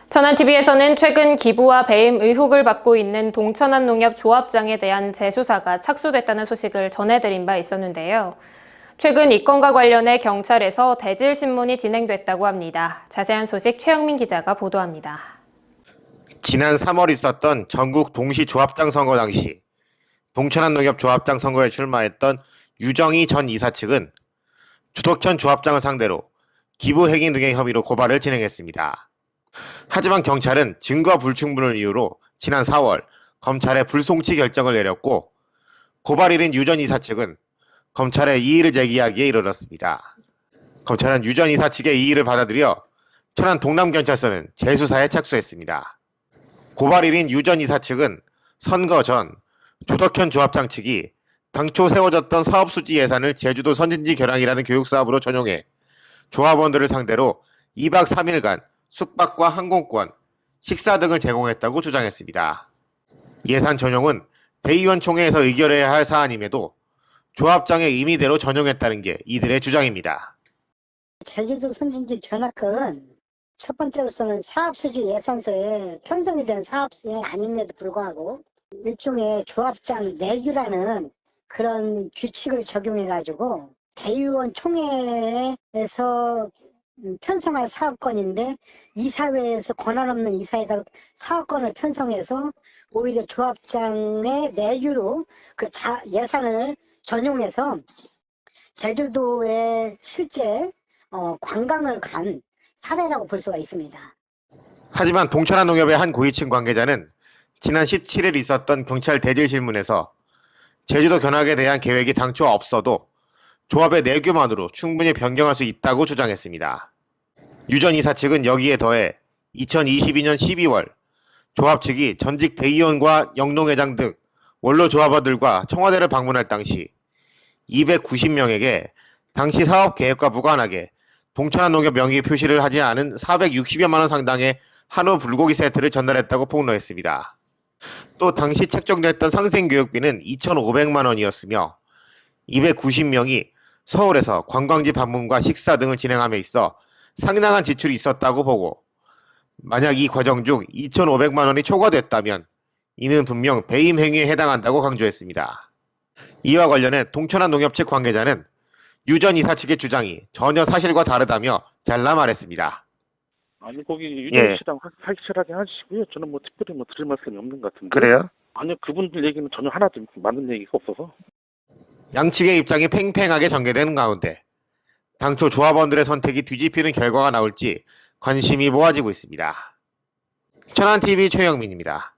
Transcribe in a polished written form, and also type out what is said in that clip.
천안TV에서는 최근 기부와 배임 의혹을 받고 있는 동천안농협 조합장에 대한 재수사가 착수됐다는 소식을 전해드린 바 있었는데요. 최근 이 건과 관련해 경찰에서 대질 신문이 진행됐다고 합니다. 자세한 소식 최영민 기자가 보도합니다. 지난 3월 있었던 전국 동시 조합장 선거 당시 동천안농협 조합장 선거에 출마했던 유정희 전 이사 측은 조덕현 조합장을 상대로 기부 행위 등의 혐의로 고발을 진행했습니다. 하지만 경찰은 증거 불충분을 이유로 지난 4월 검찰에 불송치 결정을 내렸고, 고발일인 유 전 이사 측은 검찰에 이의를 제기하기에 이르렀습니다. 검찰은 유 전 이사 측의 이의를 받아들여 천안 동남경찰서는 재수사에 착수했습니다. 고발일인 유 전 이사 측은 선거 전 조덕현 조합장 측이 당초 세워졌던 사업수지 예산을 제주도 선진지 결항이라는 교육사업으로 전용해 조합원들을 상대로 2박 3일간 숙박과 항공권, 식사 등을 제공했다고 주장했습니다. 예산 전용은 대의원 총회에서 의결해야 할 사안임에도 조합장의 임의대로 전용했다는 게 이들의 주장입니다. 제주도 선진지 견학은 첫 번째로서는 사업수지 예산서에 편성이 된 사업수에 아님에도 불구하고 일종의 조합장 내규라는 그런 규칙을 적용해가지고 대의원 총회에서 편성할 사업권인데 이사회에서 권한 없는 이사회가 사업권을 편성해서 오히려 조합장의 내규로 그 예산을 전용해서 제주도에 실제 관광을 간 사례라고 볼 수가 있습니다. 하지만 동천안농협의 한 고위층 관계자는 지난 17일 있었던 경찰 대질실문에서 제주도 견학에 대한 계획이 당초 없어도 조합의 내규만으로 충분히 변경할 수 있다고 주장했습니다. 유 전 이사 측은 여기에 더해 2022년 12월 조합 측이 전직 대의원과 영농회장 등 원로 조합원들과 청와대를 방문할 당시 290명에게 당시 사업 계획과 무관하게 동천안농협 명의 표시를 하지 않은 460여만 원 상당의 한우 불고기 세트를 전달했다고 폭로했습니다. 또 당시 책정됐던 상생교육비는 2,500만 원이었으며 290명이 서울에서 관광지 방문과 식사 등을 진행함에 있어 상당한 지출이 있었다고 보고, 만약 이 과정 중 2,500만 원이 초과됐다면 이는 분명 배임 행위에 해당한다고 강조했습니다. 이와 관련해 동천안농협 측 관계자는 유 전 이사 측의 주장이 전혀 사실과 다르다며 잘라 말했습니다. 아니 거기 유정 씨랑 확실하게 하시고요. 저는 뭐 특별히 드릴 말씀이 없는 것 같은데. 그래요? 아니요, 그분들 얘기는 전혀 하나도 맞는 얘기가 없어서. 양측의 입장이 팽팽하게 전개되는 가운데 당초 조합원들의 선택이 뒤집히는 결과가 나올지 관심이 모아지고 있습니다. 천안TV 최영민입니다.